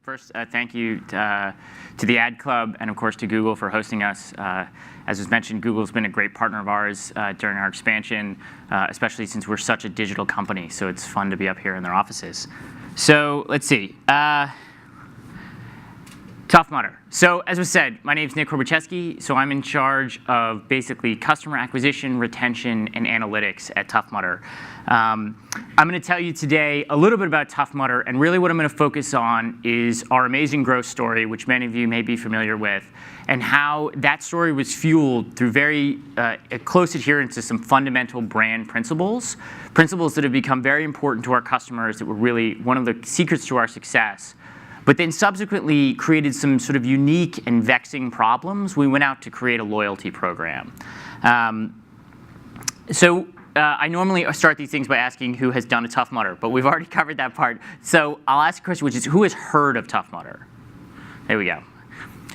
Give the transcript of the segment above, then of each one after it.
First, thank you to the Ad Club and, of course, to Google for hosting us. As was mentioned, Google's been a great partner of ours during our expansion, especially since we're such a digital company. So it's fun to be up here in their offices. So let's see. Tough Mudder. So as was said, my name is Nick Korbacheski. So I'm in charge of basically customer acquisition, retention, and analytics at Tough Mudder. I'm going to tell you today a little bit about Tough Mudder, and really what I'm going to focus on is our amazing growth story, which many of you may be familiar with, and how that story was fueled through very close adherence to some fundamental brand principles that have become very important to our customers, that were really one of the secrets to our success. But then subsequently created some sort of unique and vexing problems. We went out to create a loyalty program. I normally start these things by asking who has done a Tough Mudder, but we've already covered that part. So I'll ask a question, which is who has heard of Tough Mudder? There we go.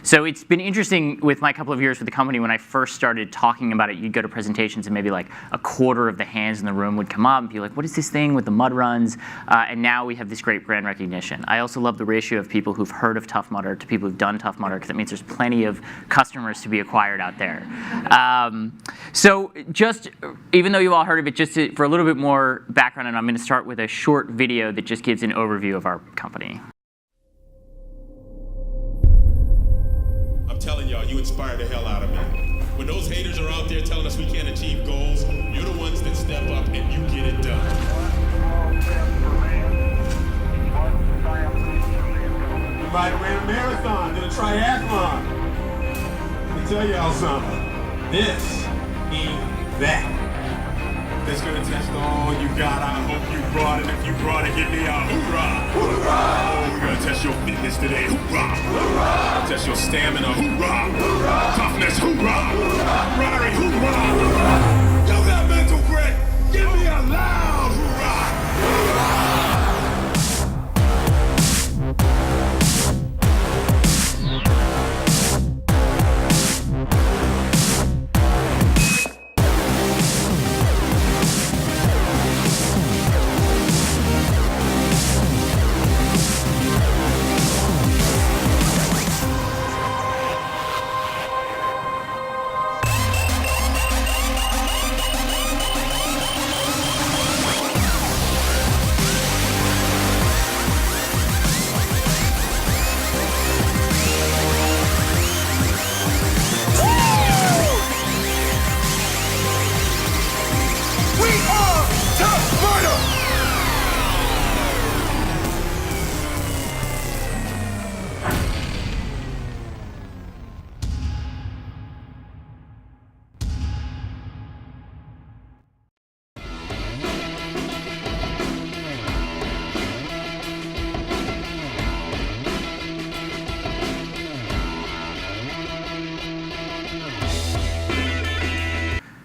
So it's been interesting with my couple of years with the company. When I first started talking about it, you'd go to presentations and maybe like a quarter of the hands in the room would come up and be like, what is this thing with the mud runs? And now we have this great brand recognition. I also love the ratio of people who've heard of Tough Mudder to people who've done Tough Mudder, because that means there's plenty of customers to be acquired out there. So just, even though you've all heard of it, just for a little bit more background, and I'm going to start with a short video that just gives an overview of our company. I'm telling y'all, you inspire the hell out of me. When those haters are out there telling us we can't achieve goals, you're the ones that step up and you get it done. You might ran a marathon, did a triathlon. Let me tell y'all something. This ain't that. That's gonna test all you got. I hope you brought it. If you brought it, give me a hoorah. Hoorah! We're gonna test your fitness today. Hoorah! Hoorah! Test your stamina. Hoorah! Hoorah! Toughness. Hoorah! Hoorah! Rari. Hoorah! Hoorah! You got mental grit. Give me a loud hoorah! Hoorah!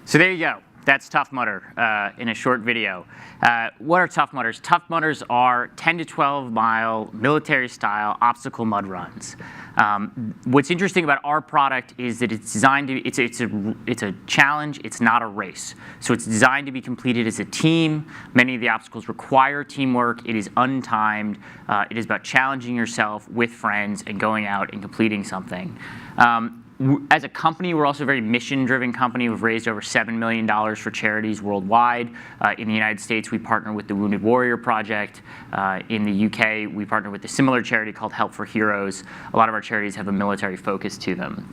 So there you go. That's Tough Mudder in a short video. What are Tough Mudders? Tough Mudders are 10 to 12 mile military-style obstacle mud runs. What's interesting about our product is that it's designed to. It's a challenge. It's not a race. So it's designed to be completed as a team. Many of the obstacles require teamwork. It is untimed. It is about challenging yourself with friends and going out and completing something. As a company, we're also a very mission-driven company. We've raised over $7 million for charities worldwide. In the United States, we partner with the Wounded Warrior Project. In the UK, we partner with a similar charity called Help for Heroes. A lot of our charities have a military focus to them.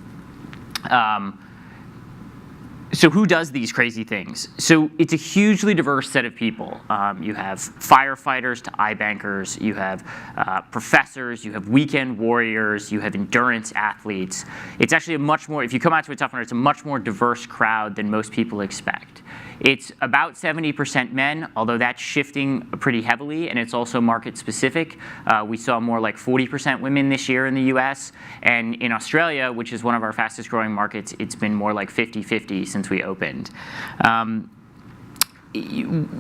So who does these crazy things? So it's a hugely diverse set of people. You have firefighters to iBankers, you have professors, you have weekend warriors, you have endurance athletes. It's actually a much more, if you come out to a Tough Mudder, it's a much more diverse crowd than most people expect. It's about 70% men, although that's shifting pretty heavily, and it's also market specific. We saw more like 40% women this year in the US, and in Australia, which is one of our fastest growing markets, it's been more like 50-50 since we opened.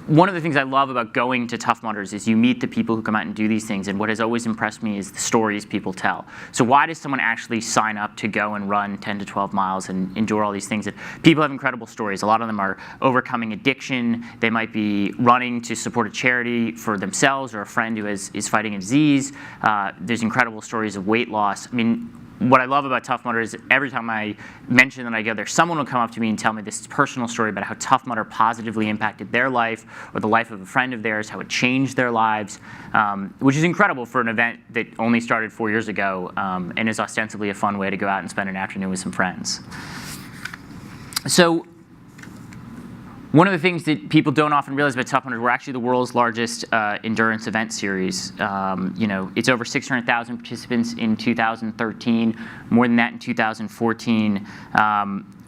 one of the things I love about going to Tough Mudders is you meet the people who come out and do these things, and what has always impressed me is the stories people tell. So why does someone actually sign up to go and run 10 to 12 miles and endure all these things? And people have incredible stories. A lot of them are overcoming addiction. They might be running to support a charity for themselves or a friend who is fighting a disease. There's incredible stories of weight loss. I mean, what I love about Tough Mudder is every time I mention that I go there, someone will come up to me and tell me this personal story about how Tough Mudder positively impacted their life or the life of a friend of theirs, how it changed their lives, which is incredible for an event that only started 4 years ago and is ostensibly a fun way to go out and spend an afternoon with some friends. So one of the things that people don't often realize about Tough Mudder, we're actually the world's largest endurance event series. It's over 600,000 participants in 2013, more than that in 2014.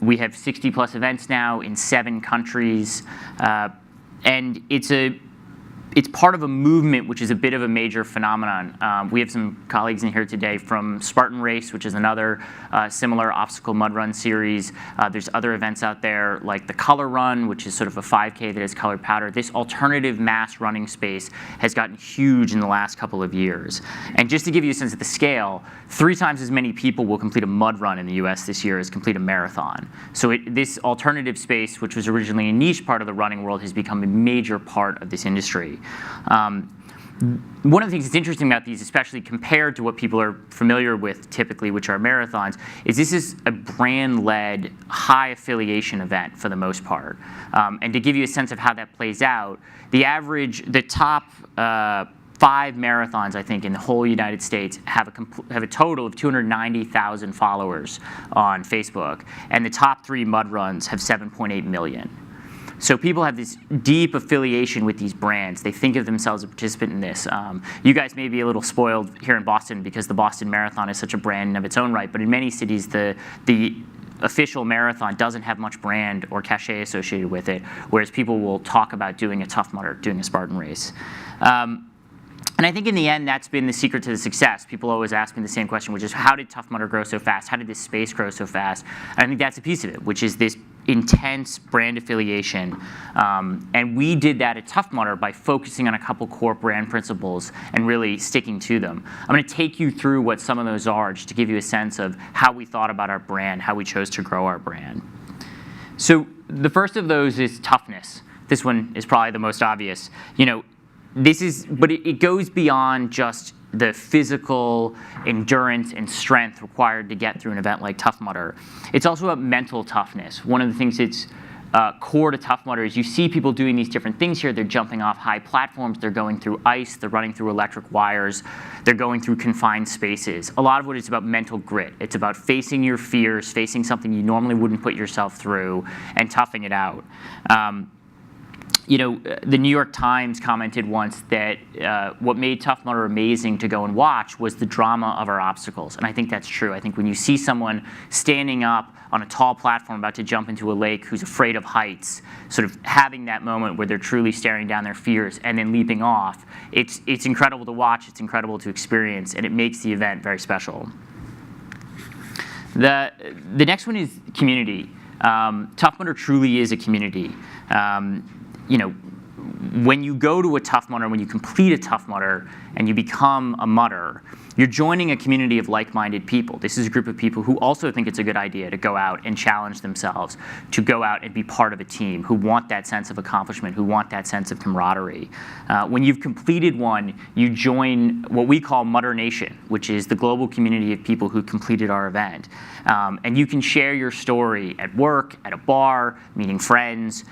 We have 60 plus events now in 7 countries, and it's part of a movement which is a bit of a major phenomenon. We have some colleagues in here today from Spartan Race, which is another similar obstacle mud run series. There's other events out there like the Color Run, which is sort of a 5K that is colored powder. This alternative mass running space has gotten huge in the last couple of years. And just to give you a sense of the scale, 3 times as many people will complete a mud run in the US this year as complete a marathon. So this alternative space, which was originally a niche part of the running world, has become a major part of this industry. One of the things that's interesting about these, especially compared to what people are familiar with typically, which are marathons, is this is a brand-led, high affiliation event for the most part. And to give you a sense of how that plays out, the top 5 marathons, I think, in the whole United States have a total of 290,000 followers on Facebook, and the top 3 mud runs have 7.8 million. So people have this deep affiliation with these brands. They think of themselves as a participant in this. You guys may be a little spoiled here in Boston because the Boston Marathon is such a brand of its own right, but in many cities, the official marathon doesn't have much brand or cachet associated with it, whereas people will talk about doing a Tough Mudder, doing a Spartan Race. And I think in the end, that's been the secret to the success. People always ask me the same question, which is, how did Tough Mudder grow so fast? How did this space grow so fast? And I think that's a piece of it, which is this intense brand affiliation. And we did that at Tough Mudder by focusing on a couple core brand principles and really sticking to them. I'm going to take you through what some of those are, just to give you a sense of how we thought about our brand, how we chose to grow our brand. So the first of those is toughness. This one is probably the most obvious. But it goes beyond just the physical endurance and strength required to get through an event like Tough Mudder. It's also about mental toughness. One of the things that's core to Tough Mudder is you see people doing these different things here. They're jumping off high platforms. They're going through ice. They're running through electric wires. They're going through confined spaces. A lot of it is about mental grit. It's about facing your fears, facing something you normally wouldn't put yourself through, and toughing it out. The New York Times commented once that what made Tough Mudder amazing to go and watch was the drama of our obstacles. And I think that's true. I think when you see someone standing up on a tall platform about to jump into a lake who's afraid of heights, sort of having that moment where they're truly staring down their fears and then leaping off, it's incredible to watch, it's incredible to experience, and it makes the event very special. The next one is community. Tough Mudder truly is a community. When you go to a Tough Mudder, when you complete a Tough Mudder and you become a mudder, you're joining a community of like-minded people. This is a group of people who also think it's a good idea to go out and challenge themselves, to go out and be part of a team, who want that sense of accomplishment, who want that sense of camaraderie. When you've completed one, you join what we call Mudder Nation, which is the global community of people who completed our event. And you can share your story at work, at a bar, meeting friends.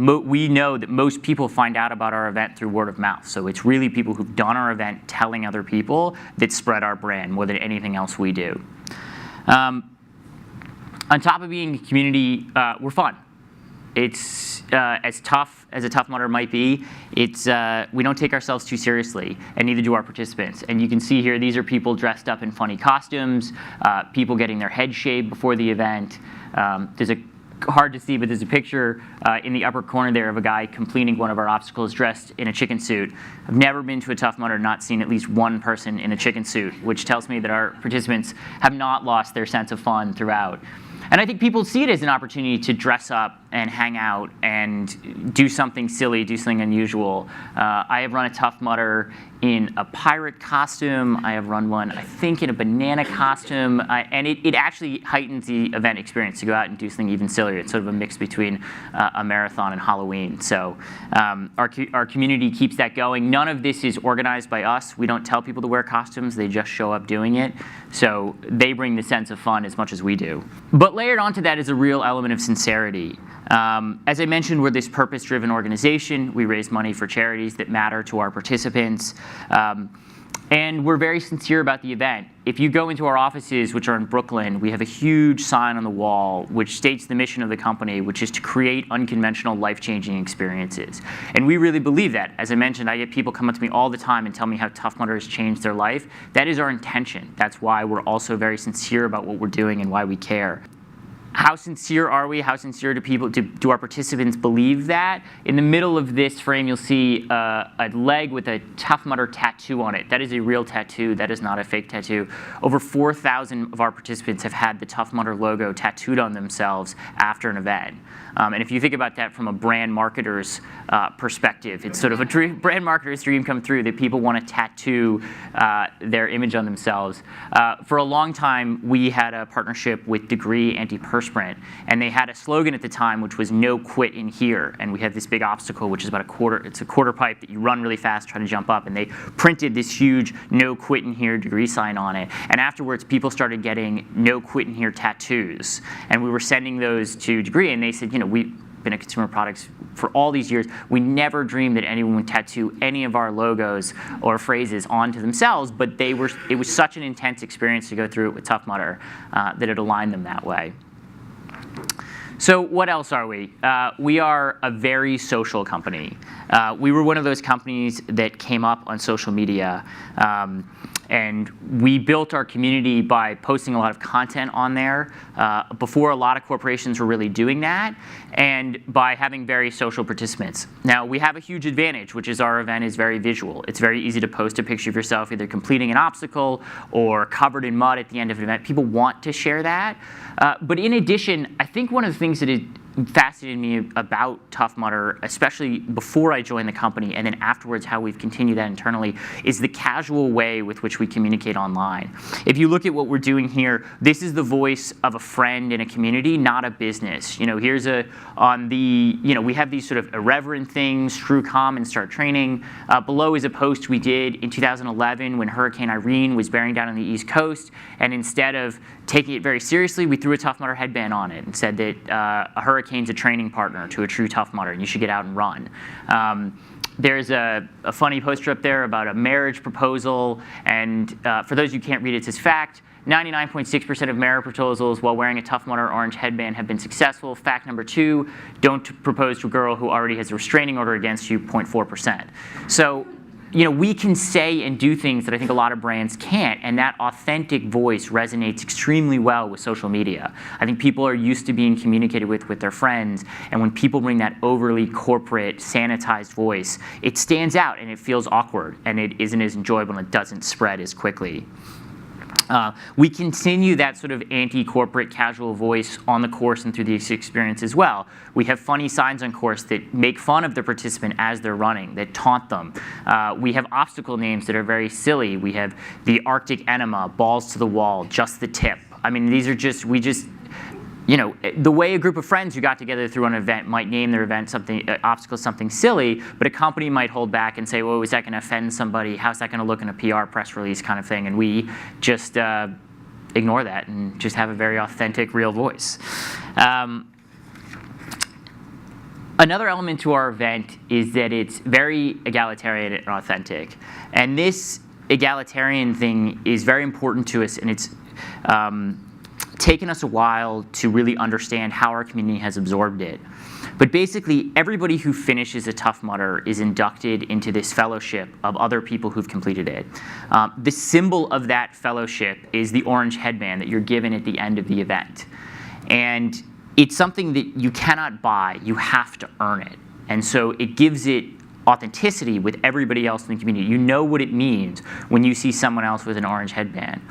We know that most people find out about our event through word of mouth. So it's really people who've done our event telling other people that spread our brand more than anything else we do. On top of being a community, we're fun. It's as tough as a Tough Mudder might be. We don't take ourselves too seriously, and neither do our participants. And you can see here, these are people dressed up in funny costumes, people getting their head shaved before the event. Hard to see, but there's a picture in the upper corner there of a guy completing one of our obstacles dressed in a chicken suit. I've never been to a Tough Mudder and not seen at least one person in a chicken suit, which tells me that our participants have not lost their sense of fun throughout. And I think people see it as an opportunity to dress up and hang out and do something silly, do something unusual. I have run a Tough Mudder in a pirate costume. I have run one, I think, in a banana costume. And it actually heightens the event experience to go out and do something even sillier. It's sort of a mix between a marathon and Halloween. So our community keeps that going. None of this is organized by us. We don't tell people to wear costumes. They just show up doing it. So they bring the sense of fun as much as we do. But layered onto that is a real element of sincerity. As I mentioned, we're this purpose-driven organization. We raise money for charities that matter to our participants. And we're very sincere about the event. If you go into our offices, which are in Brooklyn, we have a huge sign on the wall which states the mission of the company, which is to create unconventional, life-changing experiences. And we really believe that. As I mentioned, I get people come up to me all the time and tell me how Tough Mudder has changed their life. That is our intention. That's why we're also very sincere about what we're doing and why we care. How sincere are we? How sincere do our participants believe that? In the middle of this frame, you'll see a leg with a Tough Mudder tattoo on it. That is a real tattoo. That is not a fake tattoo. Over 4,000 of our participants have had the Tough Mudder logo tattooed on themselves after an event. And if you think about that from a brand marketer's perspective, it's sort of a brand marketer's dream come true that people want to tattoo their image on themselves. For a long time, we had a partnership with Degree Antiperspirant, and they had a slogan at the time which was "No quit in here." And we had this big obstacle, which is about it's a quarter pipe that you run really fast, try to jump up, and they printed this huge "No quit in here" Degree sign on it. And afterwards, people started getting "No quit in here" tattoos, and we were sending those to Degree, and they said, we've been a consumer products for all these years. We never dreamed that anyone would tattoo any of our logos or phrases onto themselves, but it was such an intense experience to go through it with Tough Mudder that it aligned them that way. So what else are we? We are a very social company. We were one of those companies that came up on social media. And we built our community by posting a lot of content on there before a lot of corporations were really doing that, and by having very social participants. Now, we have a huge advantage, which is our event is very visual. It's very easy to post a picture of yourself either completing an obstacle or covered in mud at the end of an event. People want to share that. But in addition, I think one of the things that fascinated me about Tough Mudder, especially before I joined the company and then afterwards how we've continued that internally, is the casual way with which we communicate online. If you look at what we're doing here, this is the voice of a friend in a community, not a business. We have these sort of irreverent things, True Calm and Start Training. Below is a post we did in 2011 when Hurricane Irene was bearing down on the East Coast, and instead of taking it very seriously, we threw a Tough Mudder headband on it and said that a hurricane's a training partner to a true Tough Mudder, and you should get out and run. There's a funny poster up there about a marriage proposal, and for those who can't read it, it says fact, 99.6% of marriage proposals while wearing a Tough Mudder orange headband have been successful. Fact number 2, don't propose to a girl who already has a restraining order against you, 0.4%. So we can say and do things that I think a lot of brands can't, and that authentic voice resonates extremely well with social media. I think people are used to being communicated with their friends, and when people bring that overly corporate, sanitized voice, it stands out and it feels awkward, and it isn't as enjoyable and it doesn't spread as quickly. We continue that sort of anti-corporate casual voice on the course and through the experience as well. We have funny signs on course that make fun of the participant as they're running, that taunt them. We have obstacle names that are very silly. We have the Arctic Enema, balls to the wall, just the tip. I mean, these are the way a group of friends who got together through an event might name their event obstacle something silly, but a company might hold back and say, well, is that going to offend somebody? How's that going to look in a PR press release kind of thing? And we just ignore that and just have a very authentic, real voice. Another element to our event is that it's very egalitarian and authentic. And this egalitarian thing is very important to us, and it's taken us a while to really understand how our community has absorbed it. But basically, everybody who finishes a Tough Mudder is inducted into this fellowship of other people who've completed it. The symbol of that fellowship is the orange headband that you're given at the end of the event. And it's something that you cannot buy. You have to earn it. And so it gives it authenticity with everybody else in the community. You know what it means when you see someone else with an orange headband.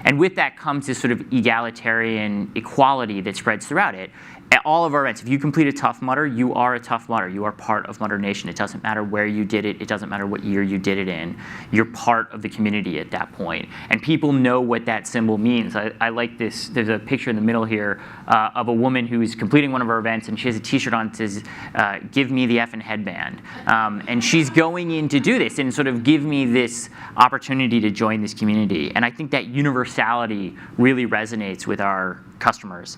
And with that comes this sort of egalitarian equality that spreads throughout it. At all of our events, if you complete a Tough Mudder, you are a Tough Mudder. You are part of Mudder Nation. It doesn't matter where you did it. It doesn't matter what year you did it in. You're part of the community at that point. And people know what that symbol means. I like this. There's a picture in the middle here of a woman who's completing one of our events, and she has a T-shirt on that says, "Give me the effing headband." And she's going in to do this and sort of give me this opportunity to join this community. And I think that universality really resonates with our customers.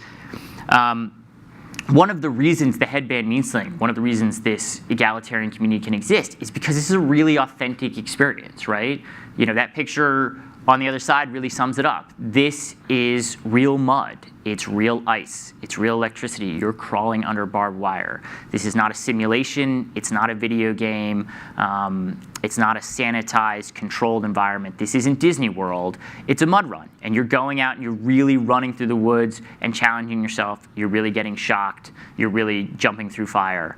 One of the reasons the headband means something, one of the reasons this egalitarian community can exist is because this is a really authentic experience, right? You know, that picture on the other side really sums it up. This is real mud. It's real ice. It's real electricity. You're crawling under barbed wire. This is not a simulation. It's not a video game. It's not a sanitized, controlled environment. This isn't Disney World. It's a mud run. And you're going out and you're really running through the woods and challenging yourself. You're really getting shocked. You're really jumping through fire.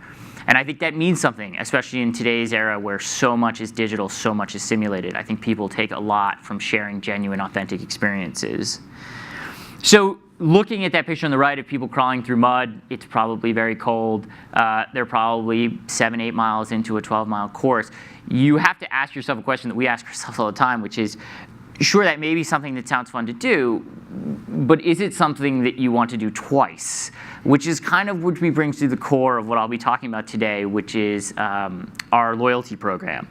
And I think that means something, especially in today's era where so much is digital, so much is simulated. I think people take a lot from sharing genuine, authentic experiences. So looking at that picture on the right of people crawling through mud, it's probably very cold. They're probably 7-8 miles into a 12-mile course. You have to ask yourself a question that we ask ourselves all the time, which is, sure, that may be something that sounds fun to do, but is it something that you want to do twice? Which is kind of what we bring to the core of what I'll be talking about today, which is our loyalty program.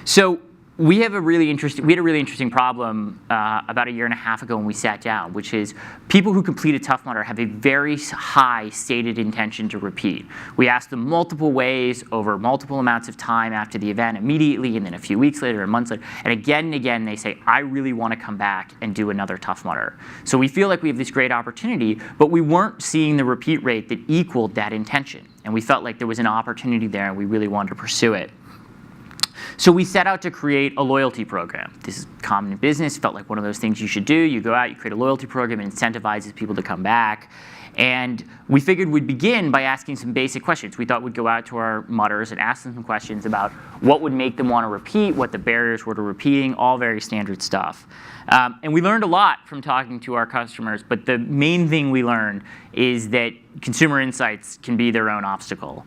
So we had a really interesting problem about 1.5 years ago when we sat down, which is people who complete a Tough Mudder have a very high stated intention to repeat. We asked them multiple ways over multiple amounts of time after the event, immediately, and then a few weeks later, or months later, and again, they say, I really want to come back and do another Tough Mudder. So we feel like we have this great opportunity, but we weren't seeing the repeat rate that equaled that intention. And we felt like there was an opportunity there, and we really wanted to pursue it. So we set out to create a loyalty program. This is common in business, felt like one of those things you should do. You go out, you create a loyalty program, it incentivizes people to come back. And we figured we'd begin by asking some basic questions. We thought we'd go out to our mudders and ask them some questions about what would make them want to repeat, what the barriers were to repeating, all very standard stuff. And we learned a lot from talking to our customers, but the main thing we learned is that consumer insights can be their own obstacle.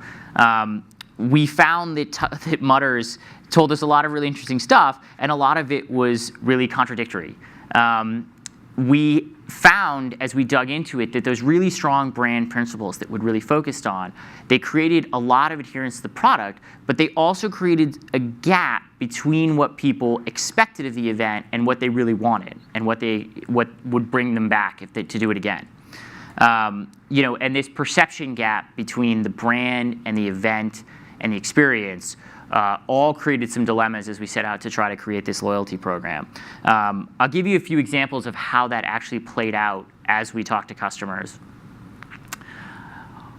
We found that mudders told us a lot of really interesting stuff, and a lot of it was really contradictory. We found, as we dug into it, that those really strong brand principles that we'd really focused on, they created a lot of adherence to the product, but they also created a gap between what people expected of the event and what they really wanted, and what would bring them back to do it again. You know, and this perception gap between the brand and the event and the experience all created some dilemmas as we set out to try to create this loyalty program. I'll give you a few examples of how that actually played out as we talked to customers.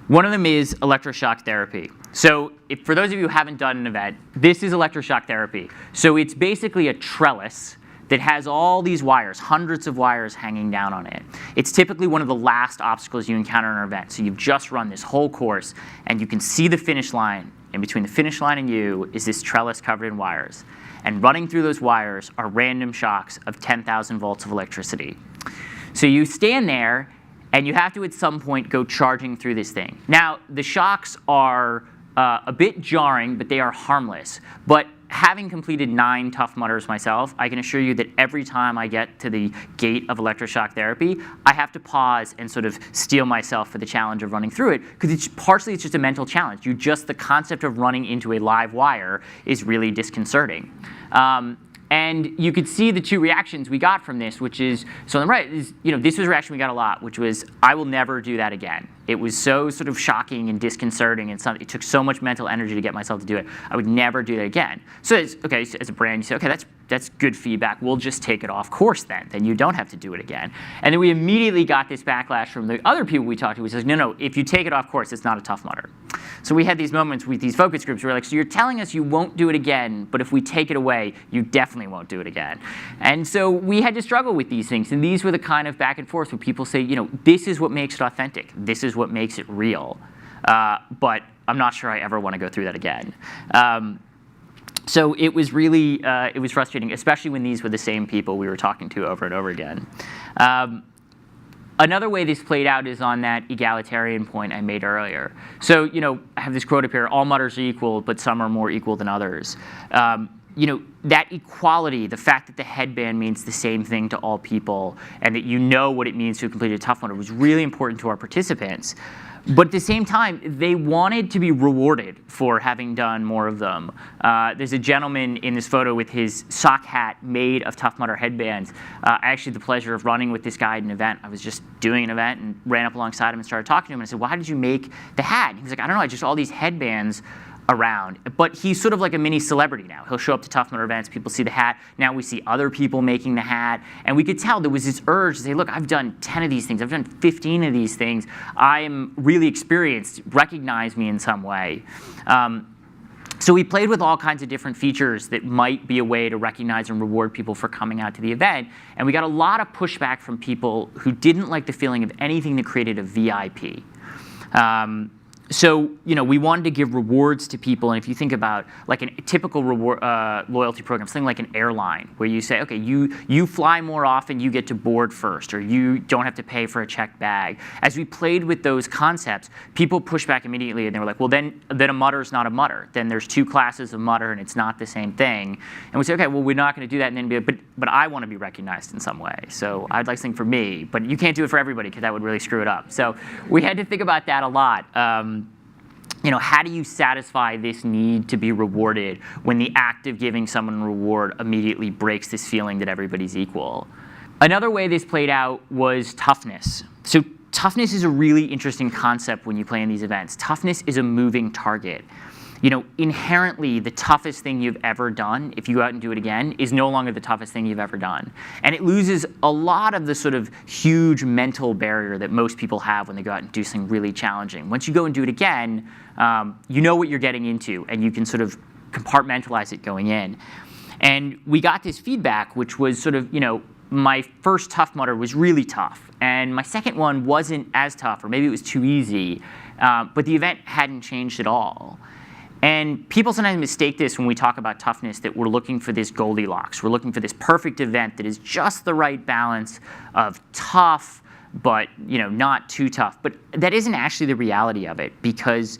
One of them is electroshock therapy. So for those of you who haven't done an event, this is electroshock therapy. So it's basically a trellis that has all these wires, hundreds of wires hanging down on it. It's typically one of the last obstacles you encounter in an event. So you've just run this whole course, and you can see the finish line. And between the finish line and you is this trellis covered in wires. And running through those wires are random shocks of 10,000 volts of electricity. So you stand there, and you have to, at some point, go charging through this thing. Now, the shocks are a bit jarring, but they are harmless. But having completed 9 Tough Mudders myself, I can assure you that every time I get to the gate of electroshock therapy, I have to pause and sort of steel myself for the challenge of running through it, because it's just a mental challenge. The concept of running into a live wire is really disconcerting. And you could see the two reactions we got from this, which is, so on the right, is, this was a reaction we got a lot, which was, I will never do that again. It was so sort of shocking and disconcerting, and it took so much mental energy to get myself to do it. I would never do that again. So as a brand, you say, okay, that's good feedback. We'll just take it off course then. Then you don't have to do it again. And then we immediately got this backlash from the other people we talked to, which says, no, if you take it off course, it's not a Tough Mudder. So we had these moments with these focus groups where we're like, so you're telling us you won't do it again, but if we take it away, you definitely won't do it again. And so we had to struggle with these things. And these were the kind of back and forth where people say, this is what makes it authentic. This is what makes it real. But I'm not sure I ever want to go through that again. So it was really it was frustrating, especially when these were the same people we were talking to over and over again. Another way this played out is on that egalitarian point I made earlier. So, I have this quote up here: all mutters are equal, but some are more equal than others. That equality, the fact that the headband means the same thing to all people, and that you know what it means to complete a Tough Mudder, was really important to our participants. But at the same time, they wanted to be rewarded for having done more of them. There's a gentleman in this photo with his sock hat made of Tough Mudder headbands. I actually had the pleasure of running with this guy at an event. I was just doing an event and ran up alongside him and started talking to him. And I said, why did you make the hat? And he was like, I don't know, I just all these headbands around. But he's sort of like a mini celebrity now. He'll show up to Tough Mudder events, people see the hat. Now we see other people making the hat. And we could tell there was this urge to say, look, I've done 10 of these things. I've done 15 of these things. I'm really experienced. Recognize me in some way. So we played with all kinds of different features that might be a way to recognize and reward people for coming out to the event. And we got a lot of pushback from people who didn't like the feeling of anything that created a VIP. So, we wanted to give rewards to people, and if you think about like a typical reward, loyalty program, something like an airline, where you say, okay, you fly more often, you get to board first, or you don't have to pay for a checked bag. As we played with those concepts, people pushed back immediately, and they were like, well, then a mutter is not a mutter. Then there's two classes of mutter, and it's not the same thing. And we say, okay, well, we're not going to do that, and then be like, but I want to be recognized in some way. So I'd like something for me, but you can't do it for everybody because that would really screw it up. So we had to think about that a lot. How do you satisfy this need to be rewarded when the act of giving someone a reward immediately breaks this feeling that everybody's equal? Another way this played out was toughness. So toughness is a really interesting concept when you play in these events. Toughness is a moving target. Inherently, the toughest thing you've ever done, if you go out and do it again, is no longer the toughest thing you've ever done. And it loses a lot of the sort of huge mental barrier that most people have when they go out and do something really challenging. Once you go and do it again, you know what you're getting into, and you can sort of compartmentalize it going in. And we got this feedback, which was sort of, my first Tough Mudder was really tough, and my second one wasn't as tough, or maybe it was too easy, but the event hadn't changed at all. And people sometimes mistake this when we talk about toughness, that we're looking for this Goldilocks. We're looking for this perfect event that is just the right balance of tough, but not too tough. But that isn't actually the reality of it, because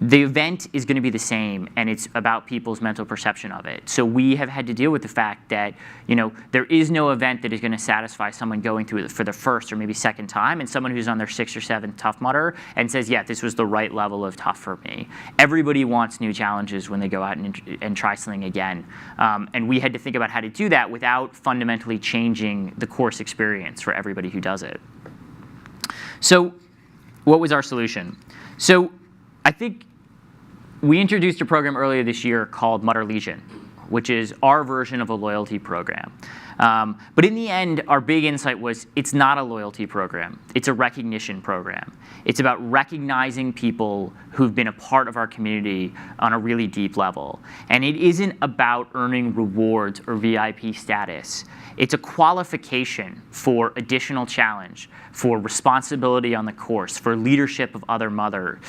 the event is going to be the same, and it's about people's mental perception of it. So we have had to deal with the fact that there is no event that is going to satisfy someone going through it for the first or maybe second time, and someone who's on their 6th or 7th Tough Mudder and says, yeah, this was the right level of tough for me. Everybody wants new challenges when they go out and try something again. And we had to think about how to do that without fundamentally changing the course experience for everybody who does it. So what was our solution? So I think we introduced a program earlier this year called Mudder Legion, which is our version of a loyalty program. But in the end, our big insight was it's not a loyalty program. It's a recognition program. It's about recognizing people who've been a part of our community on a really deep level. And it isn't about earning rewards or VIP status. It's a qualification for additional challenge, for responsibility on the course, for leadership of other mutter.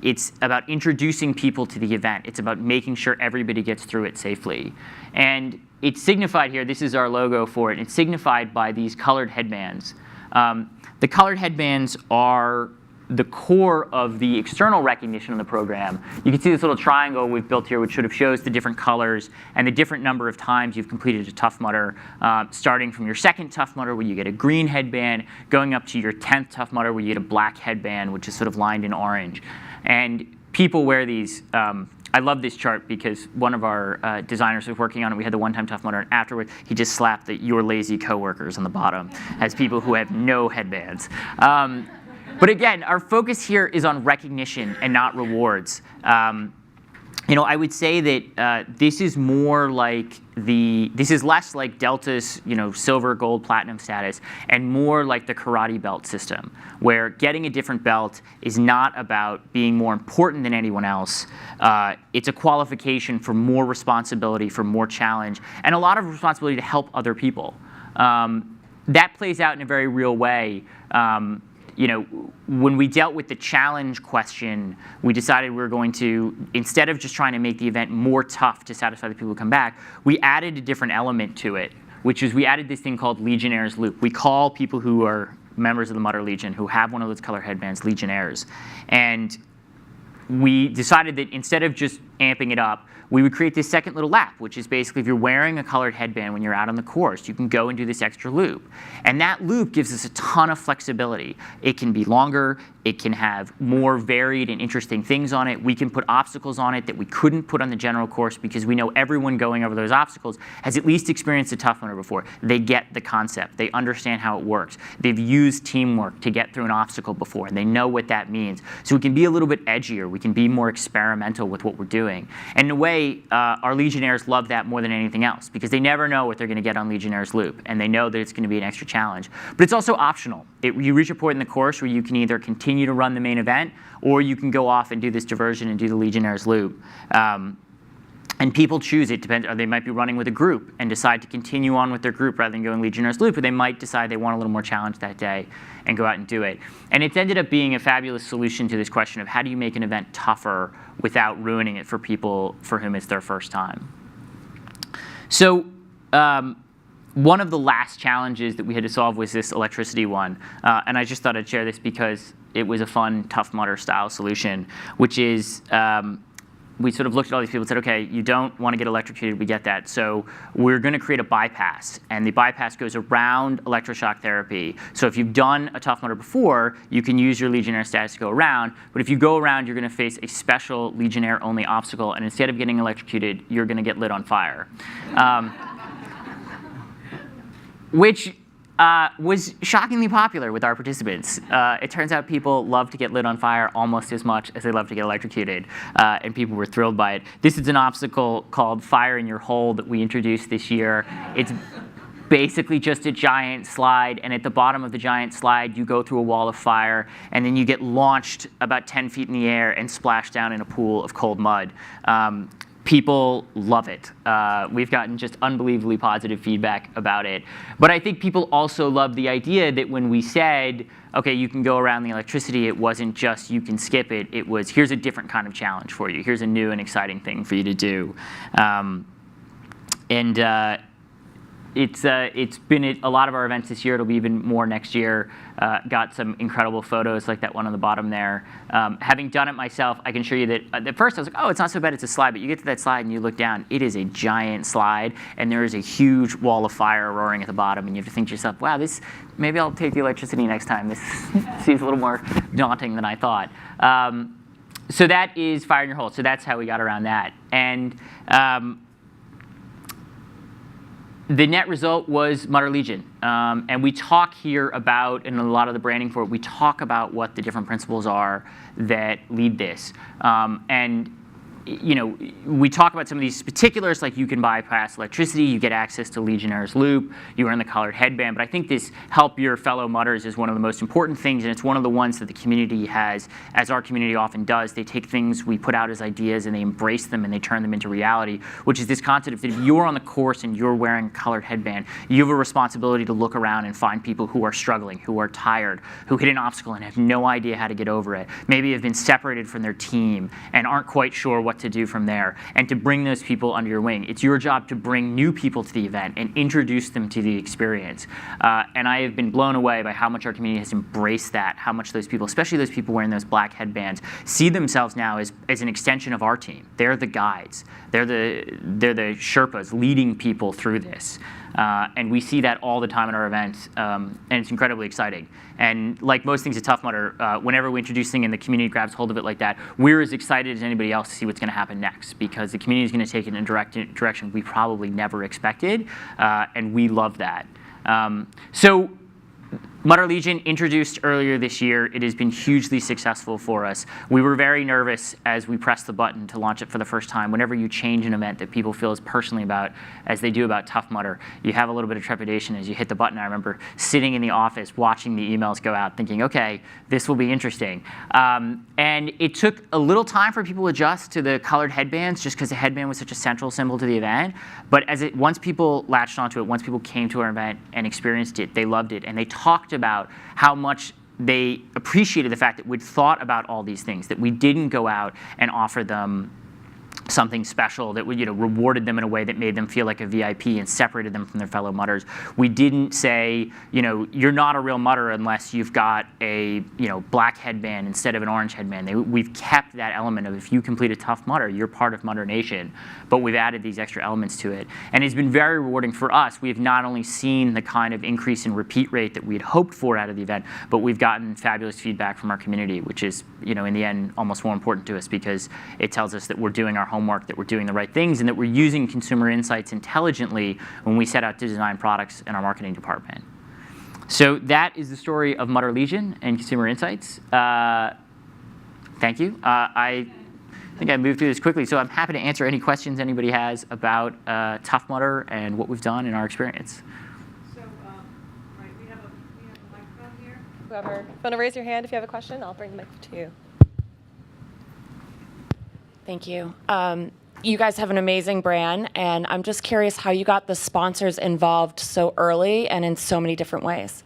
It's about introducing people to the event. It's about making sure everybody gets through it safely. And it's signified here, this is our logo for it, it's signified by these colored headbands. The colored headbands are the core of the external recognition of the program. You can see this little triangle we've built here, which sort of shows the different colors and the different number of times you've completed a Tough Mudder, starting from your 2nd Tough Mudder, where you get a green headband, going up to your 10th Tough Mudder, where you get a black headband, which is sort of lined in orange. And people wear these. I love this chart because one of our designers was working on it. We had the one-time Tough Mudder, and afterward, he just slapped the "your lazy coworkers" on the bottom as people who have no headbands. But again, our focus here is on recognition and not rewards. I would say that this is more like this is less like Delta's, silver, gold, platinum status, and more like the karate belt system, where getting a different belt is not about being more important than anyone else. It's a qualification for more responsibility, for more challenge, and a lot of responsibility to help other people. That plays out in a very real way. when we dealt with the challenge question, we decided we were going to, instead of just trying to make the event more tough to satisfy the people who come back, we added a different element to it, which is we added this thing called Legionnaire's Loop. We call people who are members of the Mutter Legion who have one of those color headbands Legionnaires. And we decided that instead of just amping it up, we would create this second little lap, which is basically if you're wearing a colored headband when you're out on the course, you can go and do this extra loop. And that loop gives us a ton of flexibility. It can be longer. It can have more varied and interesting things on it. We can put obstacles on it that we couldn't put on the general course because we know everyone going over those obstacles has at least experienced a Tough Mudder before. They get the concept. They understand how it works. They've used teamwork to get through an obstacle before, and they know what that means. So we can be a little bit edgier. We can be more experimental with what we're doing. And in a way, our Legionnaires love that more than anything else because they never know what they're going to get on Legionnaire's Loop, and they know that it's going to be an extra challenge. But it's also optional. You reach a point in the course where you can either continue to run the main event, or you can go off and do this diversion and do the Legionnaire's Loop. And people choose. It depends. Or they might be running with a group and decide to continue on with their group rather than going Legionnaire's Loop, or they might decide they want a little more challenge that day and go out and do it. And it's ended up being a fabulous solution to this question of how do you make an event tougher without ruining it for people for whom it's their first time. So one of the last challenges that we had to solve was this electricity one. And I just thought I'd share this because it was a fun Tough Mudder style solution, which is we sort of looked at all these people and said, OK, you don't want to get electrocuted. We get that. So we're going to create a bypass. And the bypass goes around electroshock therapy. So if you've done a Tough Mudder before, you can use your Legionnaire status to go around. But if you go around, you're going to face a special Legionnaire-only obstacle. And instead of getting electrocuted, you're going to get lit on fire. Which was shockingly popular with our participants. It turns out people love to get lit on fire almost as much as they love to get electrocuted, and people were thrilled by it. This is an obstacle called Fire in Your Hole that we introduced this year. It's basically just a giant slide, and at the bottom of the giant slide, you go through a wall of fire, and then you get launched about 10 feet in the air and splashed down in a pool of cold mud. People love it. We've gotten just unbelievably positive feedback about it. But I think people also love the idea that when we said, OK, you can go around the electricity, it wasn't just you can skip it. It was, here's a different kind of challenge for you. Here's a new and exciting thing for you to do. It's been at a lot of our events this year. It'll be even more next year. Got some incredible photos like that one on the bottom there. Having done it myself, I can show you that at first I was like, oh, it's not so bad, it's a slide. But you get to that slide and you look down, it is a giant slide. And there is a huge wall of fire roaring at the bottom. And you have to think to yourself, wow, maybe I'll take the electricity next time. This seems a little more daunting than I thought. So that is Fire in Your Hole. So that's how we got around that. And the net result was Mutter Legion. And we talk here about, in a lot of the branding for it, we talk about what the different principles are that lead this. And we talk about some of these particulars, like you can bypass electricity, you get access to Legionnaire's Loop, you earn the colored headband. But I think this help your fellow Mutters is one of the most important things, and it's one of the ones that the community has, as our community often does. They take things we put out as ideas and they embrace them and they turn them into reality, which is this concept that if you're on the course and you're wearing a colored headband, you have a responsibility to look around and find people who are struggling, who are tired, who hit an obstacle and have no idea how to get over it, maybe have been separated from their team and aren't quite sure what to do from there, and to bring those people under your wing. It's your job to bring new people to the event and introduce them to the experience. And I have been blown away by how much our community has embraced that, how much those people, especially those people wearing those black headbands, see themselves now as an extension of our team. They're the guides. They're the Sherpas leading people through this. And we see that all the time at our events, and it's incredibly exciting. And like most things at Tough Mudder, whenever we introduce things and the community grabs hold of it like that, we're as excited as anybody else to see what's going to happen next, because the community is going to take it in a direction we probably never expected, and we love that. So Mutter Legion introduced earlier this year. It has been hugely successful for us. We were very nervous as we pressed the button to launch it for the first time. Whenever you change an event that people feel as personally about as they do about Tough Mudder, you have a little bit of trepidation as you hit the button. I remember sitting in the office watching the emails go out thinking, OK, this will be interesting. And it took a little time for people to adjust to the colored headbands just because the headband was such a central symbol to the event. But once people latched onto it, once people came to our event and experienced it, they loved it. And they talked about how much they appreciated the fact that we'd thought about all these things, that we didn't go out and offer them something special that would, rewarded them in a way that made them feel like a VIP and separated them from their fellow mutters. We didn't say, you're not a real mutter unless you've got a, black headband instead of an orange headband. We've kept that element of, if you complete a tough mutter, you're part of Mutter Nation. But we've added these extra elements to it. And it's been very rewarding for us. We have not only seen the kind of increase in repeat rate that we had hoped for out of the event, but we've gotten fabulous feedback from our community, which is, in the end, almost more important to us, because it tells us that we're doing our homework, that we're doing the right things, and that we're using consumer insights intelligently when we set out to design products in our marketing department. So that is the story of Mutter Legion and consumer insights. Thank you. I think I moved through this quickly, so I'm happy to answer any questions anybody has about Tough Mudder and what we've done in our experience. So, right, we have a microphone here. Whoever, want to raise your hand if you have a question? I'll bring the mic to you. Thank you. You guys have an amazing brand, and I'm just curious how you got the sponsors involved so early and in so many different ways.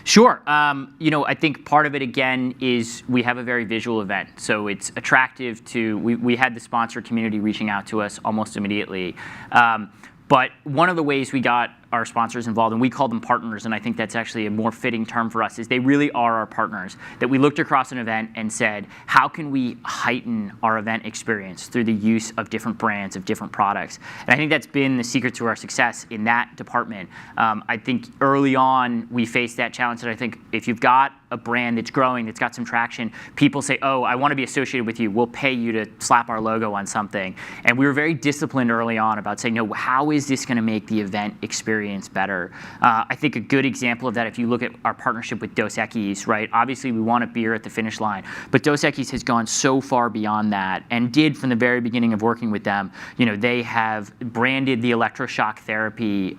Sure. I think part of it, again, is we have a very visual event. So it's attractive to, we had the sponsor community reaching out to us almost immediately. But one of the ways we got our sponsors involved, and we call them partners, and I think that's actually a more fitting term for us, is they really are our partners. That we looked across an event and said, how can we heighten our event experience through the use of different brands, of different products? And I think that's been the secret to our success in that department. I think early on, we faced that challenge, that I think if you've got a brand that's growing, that's got some traction, people say, oh, I want to be associated with you. We'll pay you to slap our logo on something. And we were very disciplined early on about saying, no, how is this going to make the event experience better? I think a good example of that, if you look at our partnership with Dos Equis, right? Obviously, we want a beer at the finish line, but Dos Equis has gone so far beyond that, and did from the very beginning of working with them. They have branded the electroshock therapy.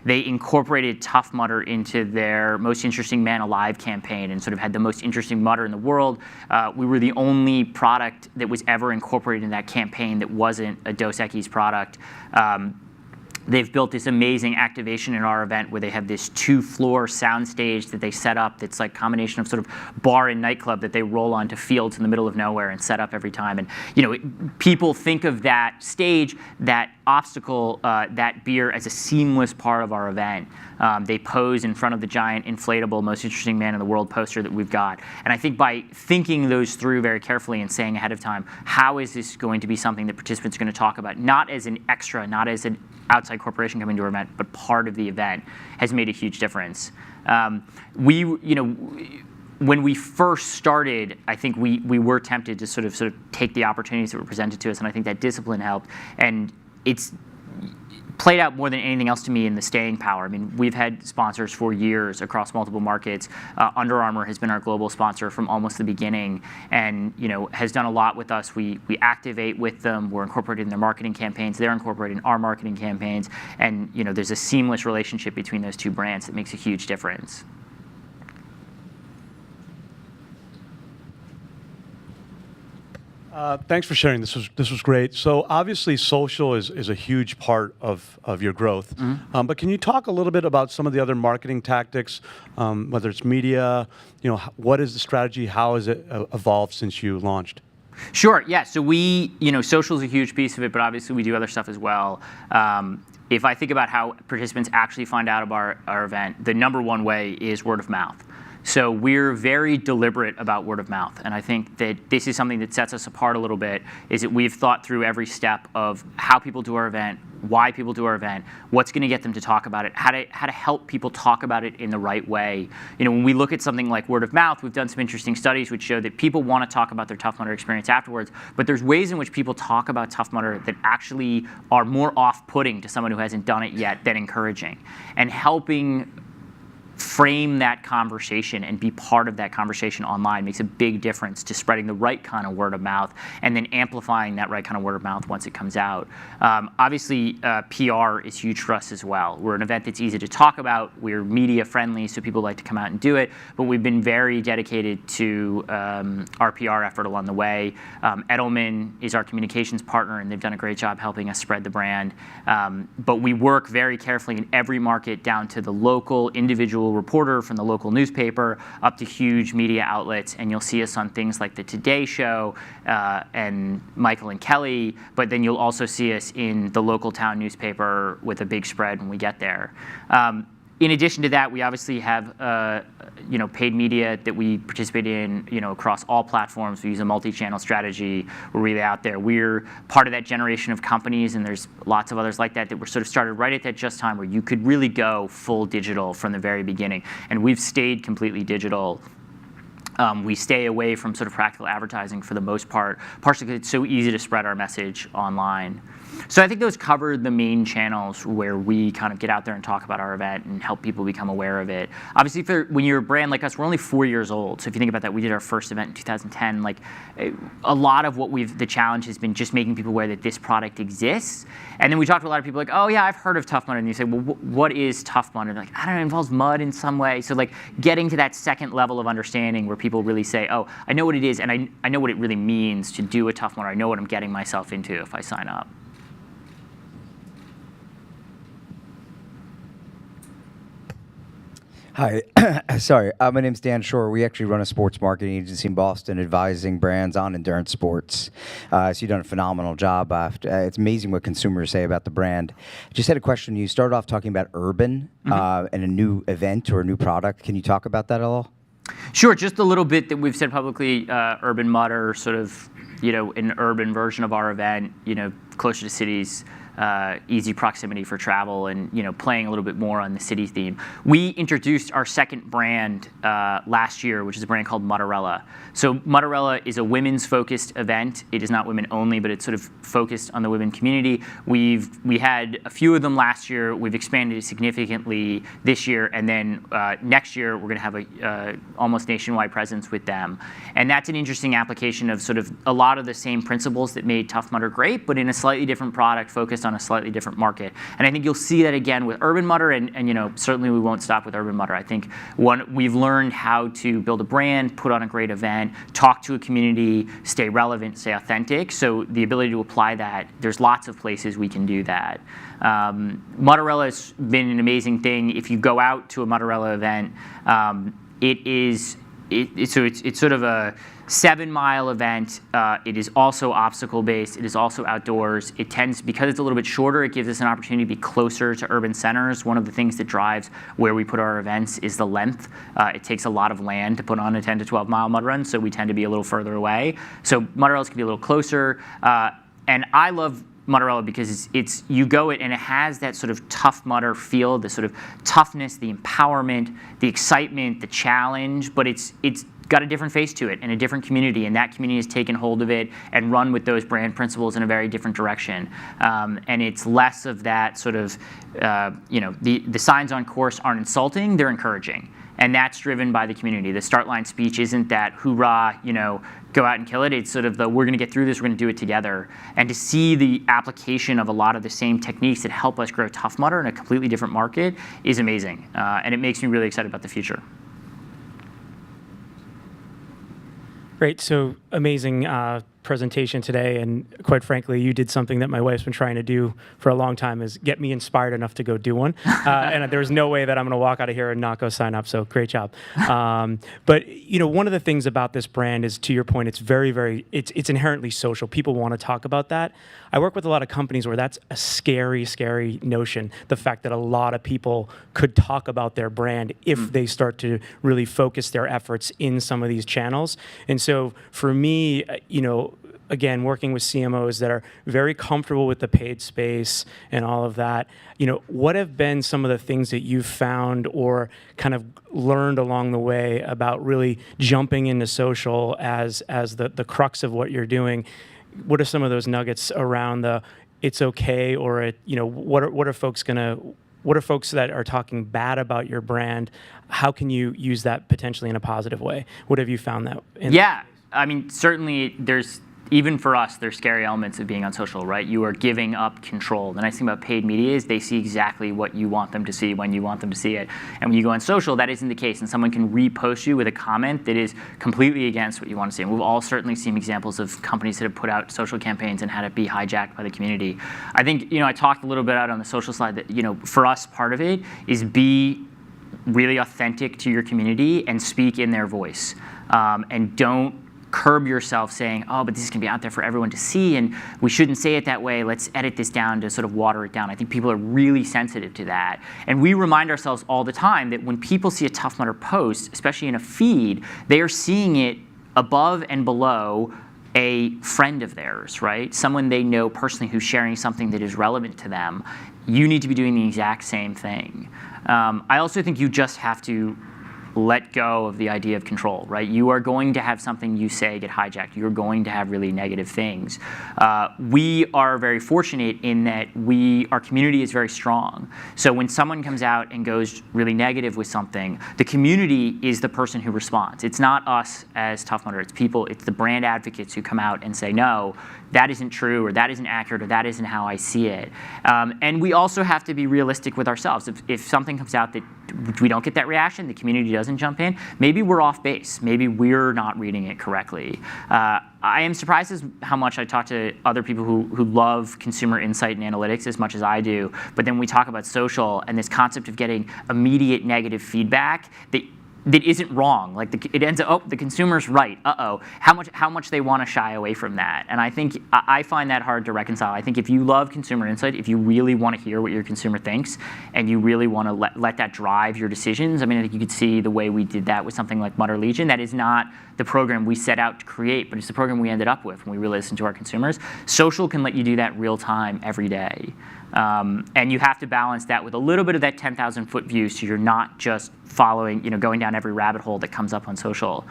They incorporated Tough Mudder into their Most Interesting Man Alive campaign, and sort of had the most interesting mutter in the world. We were the only product that was ever incorporated in that campaign that wasn't a Dos Equis product. They've built this amazing activation in our event where they have this 2-floor soundstage that they set up that's like a combination of sort of bar and nightclub that they roll onto fields in the middle of nowhere and set up every time. And people think of that stage, that obstacle, that beer as a seamless part of our event. They pose in front of the giant inflatable Most Interesting Man in the World poster that we've got. And I think by thinking those through very carefully and saying ahead of time, how is this going to be something that participants are going to talk about, not as an extra, not as an outside corporation coming to our event, but part of the event, has made a huge difference. When we first started, I think we were tempted to sort of take the opportunities that were presented to us, and I think that discipline helped. And it's played out more than anything else to me in the staying power. I mean, we've had sponsors for years across multiple markets. Under Armour has been our global sponsor from almost the beginning, and has done a lot with us. We activate with them. We're incorporated in their marketing campaigns. They're incorporated in our marketing campaigns, and there's a seamless relationship between those two brands that makes a huge difference. Thanks for sharing. This was great. So obviously, social is a huge part of your growth. Mm-hmm. But can you talk a little bit about some of the other marketing tactics, whether it's media? What is the strategy? How has it evolved since you launched? Sure. Yeah. So social is a huge piece of it, but obviously we do other stuff as well. If I think about how participants actually find out about our event, the number one way is word of mouth. So we're very deliberate about word of mouth, and I think that this is something that sets us apart a little bit, is that we've thought through every step of how people do our event, why people do our event, what's going to get them to talk about it, how to help people talk about it in the right way. When we look at something like word of mouth, we've done some interesting studies which show that people want to talk about their Tough Mudder experience afterwards, but there's ways in which people talk about Tough Mudder that actually are more off-putting to someone who hasn't done it yet than encouraging. And helping frame that conversation and be part of that conversation online makes a big difference to spreading the right kind of word of mouth and then amplifying that right kind of word of mouth once it comes out. Obviously, PR is huge for us as well. We're an event that's easy to talk about. We're media friendly, so people like to come out and do it, but we've been very dedicated to our PR effort along the way. Edelman is our communications partner, and they've done a great job helping us spread the brand. But we work very carefully in every market down to the local individual local reporter from the local newspaper up to huge media outlets, and you'll see us on things like the Today Show and Michael and Kelly, but then you'll also see us in the local town newspaper with a big spread when we get there. In addition to that, we obviously have paid media that we participate in across all platforms. We use a multi-channel strategy. We're really out there. We're part of that generation of companies, and there's lots of others like that were sort of started right at that just time where you could really go full digital from the very beginning. And we've stayed completely digital. We stay away from sort of practical advertising for the most part, partially because it's so easy to spread our message online. So I think those cover the main channels where we kind of get out there and talk about our event and help people become aware of it. Obviously, when you're a brand like us, we're only 4 years old. So if you think about that, we did our first event in 2010. Like a lot of what the challenge has been just making people aware that this product exists. And then we talked to a lot of people like, oh yeah, I've heard of Tough Mudder. And you say, well, what is Tough Mudder? And they're like, I don't know, it involves mud in some way. So like getting to that second level of understanding where people really say, oh, I know what it is, and I know what it really means to do a Tough Mudder. I know what I'm getting myself into if I sign up. Hi, sorry. My name's Dan Shore. We actually run a sports marketing agency in Boston, advising brands on endurance sports. So you've done a phenomenal job. It's amazing what consumers say about the brand. Just had a question. You started off talking about urban and a new event or a new product. Can you talk about that at all? Sure. Just a little bit that we've said publicly. Urban Mudder, sort of, an urban version of our event. Closer to cities. Easy proximity for travel, and playing a little bit more on the city theme. We introduced our second brand last year, which is a brand called Mudderella. So Mudderella is a women's focused event. It is not women only, but it's sort of focused on the women community. We had a few of them last year. We've expanded it significantly this year, and then next year we're going to have a almost nationwide presence with them. And that's an interesting application of sort of a lot of the same principles that made Tough Mudder great, but in a slightly different product focused on a slightly different market. And I think you'll see that again with Urban Mudder, and certainly we won't stop with Urban Mudder. I think we've learned how to build a brand, put on a great event, talk to a community, stay relevant, stay authentic. So the ability to apply that, there's lots of places we can do that. Mudderella has been an amazing thing. If you go out to a Mudderella event, it's sort of a 7-mile event. It is also obstacle-based. It is also outdoors. It tends, because it's a little bit shorter, it gives us an opportunity to be closer to urban centers. One of the things that drives where we put our events is the length. It takes a lot of land to put on a 10 to 12-mile mud run, so we tend to be a little further away. So Mudderellas can be a little closer. And I love Mudderella because you go it and it has that sort of Tough Mudder feel, the sort of toughness, the empowerment, the excitement, the challenge, but it's got a different face to it and a different community, and that community has taken hold of it and run with those brand principles in a very different direction. And it's less of that sort of, the signs on course aren't insulting, they're encouraging. And that's driven by the community. The start line speech isn't that hoorah, go out and kill it. It's sort of we're going to get through this, we're going to do it together. And to see the application of a lot of the same techniques that help us grow Tough Mudder in a completely different market is amazing. And it makes me really excited about the future. Great, so amazing presentation today, and quite frankly, you did something that my wife's been trying to do for a long time, is get me inspired enough to go do one. And there's no way that I'm going to walk out of here and not go sign up, so great job. But one of the things about this brand is, to your point, it's it's inherently social. People want to talk about that. I work with a lot of companies where that's a scary, scary notion, the fact that a lot of people could talk about their brand if they start to really focus their efforts in some of these channels. And so for me, again, working with CMOs that are very comfortable with the paid space and all of that, what have been some of the things that you've found or kind of learned along the way about really jumping into social as the crux of what you're doing? What are some of those nuggets around it's okay, or what are folks that are talking bad about your brand? How can you use that potentially in a positive way? What have you found that? Yeah, I mean, certainly even for us, there's scary elements of being on social, right? You are giving up control. The nice thing about paid media is they see exactly what you want them to see when you want them to see it. And when you go on social, that isn't the case. And someone can repost you with a comment that is completely against what you want to see. And we've all certainly seen examples of companies that have put out social campaigns and had it be hijacked by the community. I think, I talked a little bit out on the social slide that, for us, part of it is really authentic to your community and speak in their voice. And don't curb yourself saying, oh, but this is going to be out there for everyone to see, and we shouldn't say it that way. Let's edit this down to sort of water it down. I think people are really sensitive to that. And we remind ourselves all the time that when people see a Tough Mudder post, especially in a feed, they are seeing it above and below a friend of theirs, right? Someone they know personally who's sharing something that is relevant to them. You need to be doing the exact same thing. I also think you just have to let go of the idea of control, right? You are going to have something you say get hijacked. You're going to have really negative things. We are very fortunate in that our community is very strong. So when someone comes out and goes really negative with something, the community is the person who responds. It's not us as Tough Mudder. It's people, it's the brand advocates who come out and say, no, that isn't true, or that isn't accurate, or that isn't how I see it. And we also have to be realistic with ourselves. If something comes out that we don't get that reaction, the community doesn't jump in, maybe we're off base. Maybe we're not reading it correctly. I am surprised as how much I talk to other people who love consumer insight and analytics as much as I do, but then we talk about social and this concept of getting immediate negative feedback that isn't wrong. Like it ends up, oh, the consumer's right. Uh-oh, how much they want to shy away from that. And I think I find that hard to reconcile. I think if you love consumer insight, if you really want to hear what your consumer thinks, and you really want to let that drive your decisions, I mean, I think you could see the way we did that with something like Mudder Legion. That is not the program we set out to create, but it's the program we ended up with when we really listened to our consumers. Social can let you do that real time every day. And you have to balance that with a little bit of that 10,000-foot view, so you're not just following, going down every rabbit hole that comes up on social.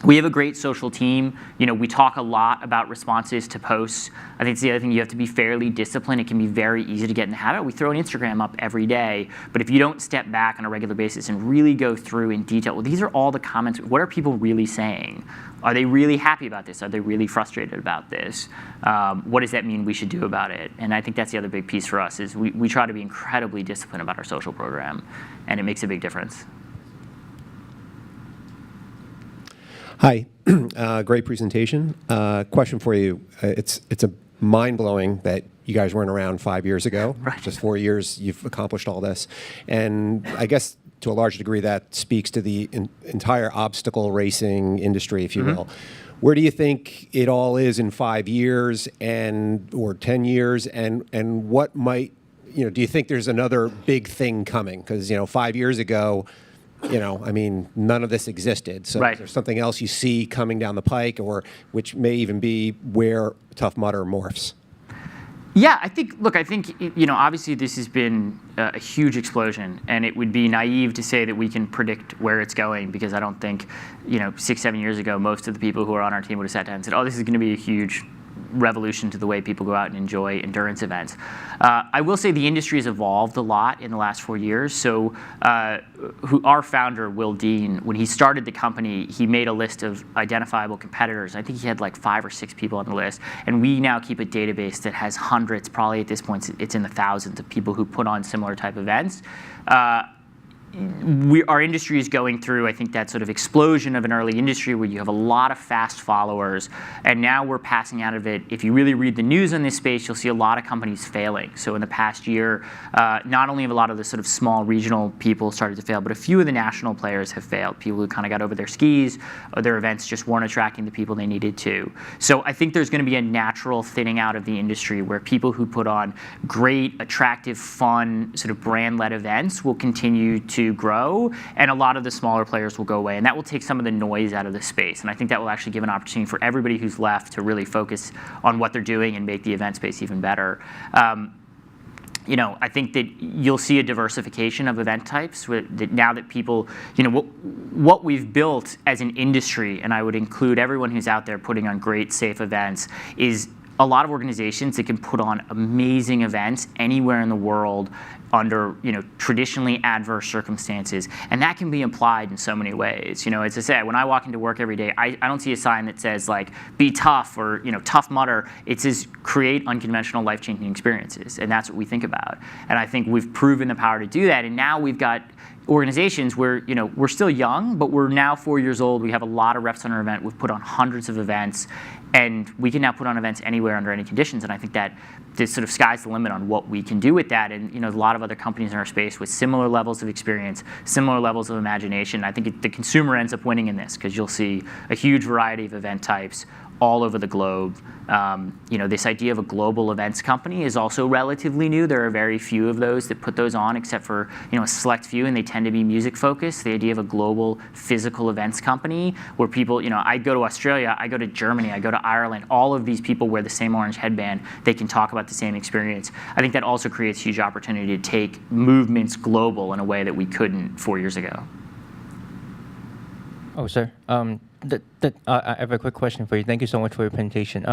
We have a great social team. We talk a lot about responses to posts. I think it's the other thing, you have to be fairly disciplined. It can be very easy to get in the habit. We throw an Instagram up every day, but if you don't step back on a regular basis and really go through in detail, well, these are all the comments. What are people really saying? Are they really happy about this? Are they really frustrated about this? What does that mean we should do about it? And I think that's the other big piece for us is we try to be incredibly disciplined about our social program, and it makes a big difference. Hi, great presentation. Question for you. It's a mind-blowing that you guys weren't around 5 years ago. Right. Just 4 years, you've accomplished all this. And I guess to a large degree that speaks to the entire obstacle racing industry, if you will. Where do you think it all is in 5 years or 10 years? And what might, do you think there's another big thing coming? Because, 5 years ago, none of this existed. So right. Is there something else you see coming down the pike, or which may even be where Tough Mudder morphs? Yeah, I think, obviously this has been a huge explosion, and it would be naive to say that we can predict where it's going, because I don't think, 6-7 years ago, most of the people who are on our team would have sat down and said, oh, this is going to be a huge revolution to the way people go out and enjoy endurance events. I will say the industry has evolved a lot in the last 4 years. So our founder, Will Dean, when he started the company, he made a list of identifiable competitors. I think he had like 5 or 6 people on the list. And we now keep a database that has hundreds, probably at this point it's in the thousands of people who put on similar type events. Our industry is going through, I think, that sort of explosion of an early industry where you have a lot of fast followers, and now we're passing out of it. If you really read the news on this space, you'll see a lot of companies failing. So in the past year, not only have a lot of the sort of small regional people started to fail, but a few of the national players have failed. People who kind of got over their skis, or their events just weren't attracting the people they needed to. So I think there's going to be a natural thinning out of the industry where people who put on great, attractive, fun, sort of brand-led events will continue to grow, and a lot of the smaller players will go away, and that will take some of the noise out of the space. And I think that will actually give an opportunity for everybody who's left to really focus on what they're doing and make the event space even better. I think that you'll see a diversification of event types now that people, what we've built as an industry, and I would include everyone who's out there putting on great, safe events, is a lot of organizations that can put on amazing events anywhere in the world under traditionally adverse circumstances, and that can be applied in so many ways. As I said, when I walk into work every day, I don't see a sign that says like "Be tough" or "Tough Mudder." It says "Create unconventional, life-changing experiences," and that's what we think about. And I think we've proven the power to do that. And now we've got organizations where, we're still young, but we're now 4 years old. We have a lot of reps on our event. We've put on hundreds of events, and we can now put on events anywhere under any conditions. And I think that this sort of sky's the limit on what we can do with that. And a lot of other companies in our space with similar levels of experience, similar levels of imagination. I think the consumer ends up winning in this, because you'll see a huge variety of event types all over the globe. This idea of a global events company is also relatively new. There are very few of those that put those on, except for a select few, and they tend to be music focused. The idea of a global physical events company where people, I go to Australia, I go to Germany, I go to Ireland, all of these people wear the same orange headband. They can talk about the same experience. I think that also creates huge opportunity to take movements global in a way that we couldn't 4 years ago. Oh, sir. I have a quick question for you. Thank you so much for your presentation.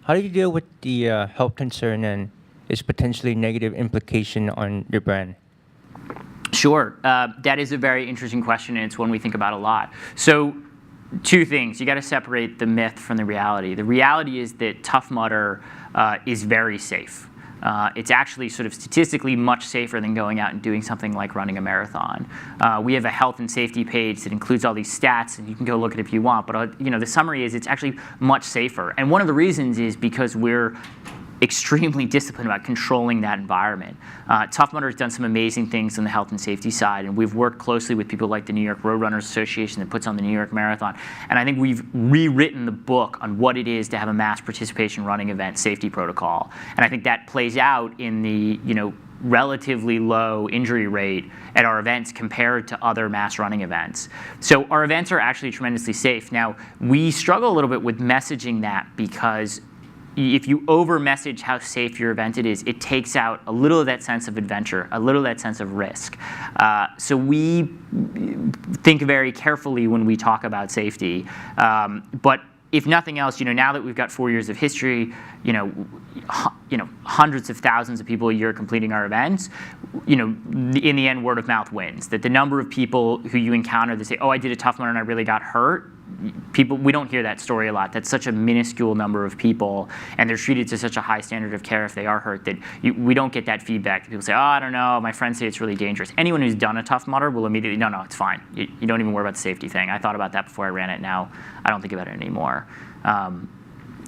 How do you deal with the health concern and its potentially negative implication on your brand? Sure. That is a very interesting question, and it's one we think about a lot. So, two things. You got to separate the myth from the reality. The reality is that Tough Mudder is very safe. It's actually sort of statistically much safer than going out and doing something like running a marathon. We have a health and safety page that includes all these stats, and you can go look at it if you want. But the summary is it's actually much safer. And one of the reasons is because we're extremely disciplined about controlling that environment. Tough Mudder has done some amazing things on the health and safety side, and we've worked closely with people like the New York Road Runners Association that puts on the New York Marathon. And I think we've rewritten the book on what it is to have a mass participation running event safety protocol. And I think that plays out in the relatively low injury rate at our events compared to other mass running events. So our events are actually tremendously safe. Now, we struggle a little bit with messaging that, because if you over-message how safe your event is, it takes out a little of that sense of adventure, a little of that sense of risk. So we think very carefully when we talk about safety. But if nothing else, now that we've got 4 years of history, hundreds of thousands of people a year completing our events, in the end, word of mouth wins. That the number of people who you encounter that say, "Oh, I did a Tough Mudder and I really got hurt," we don't hear that story a lot. That's such a minuscule number of people, and they're treated to such a high standard of care if they are hurt, that we don't get that feedback. People say, "Oh, I don't know, my friends say it's really dangerous." Anyone who's done a Tough Mudder will immediately, no, it's fine. You don't even worry about the safety thing. I thought about that before I ran it. Now I don't think about it anymore.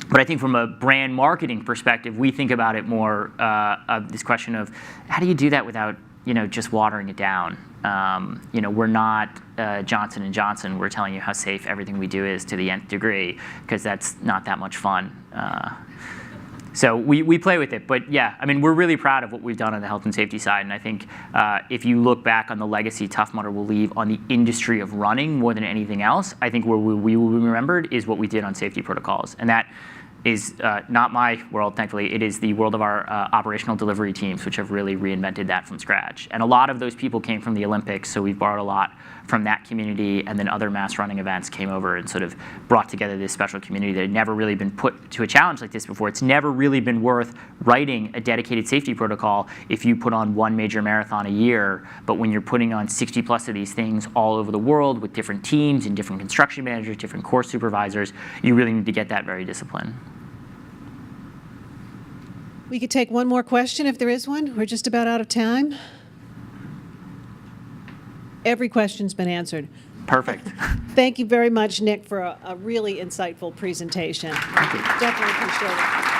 But I think from a brand marketing perspective, we think about it more of this question of how do you do that without just watering it down. We're not Johnson & Johnson. We're telling you how safe everything we do is to the nth degree, because that's not that much fun. So we play with it. But yeah, I mean, we're really proud of what we've done on the health and safety side. And I think if you look back on the legacy Tough Mudder will leave on the industry of running more than anything else, I think where we will be remembered is what we did on safety protocols. And that is not my world, thankfully. It is the world of our operational delivery teams, which have really reinvented that from scratch. And a lot of those people came from the Olympics, so we've borrowed a lot from that community, and then other mass running events came over and sort of brought together this special community that had never really been put to a challenge like this before. It's never really been worth writing a dedicated safety protocol if you put on one major marathon a year, but when you're putting on 60 plus of these things all over the world with different teams and different construction managers, different course supervisors, you really need to get that very disciplined. We could take one more question if there is one. We're just about out of time. Every question's been answered. Perfect. Thank you very much, Nick, for a really insightful presentation. Thank you. Definitely appreciate it.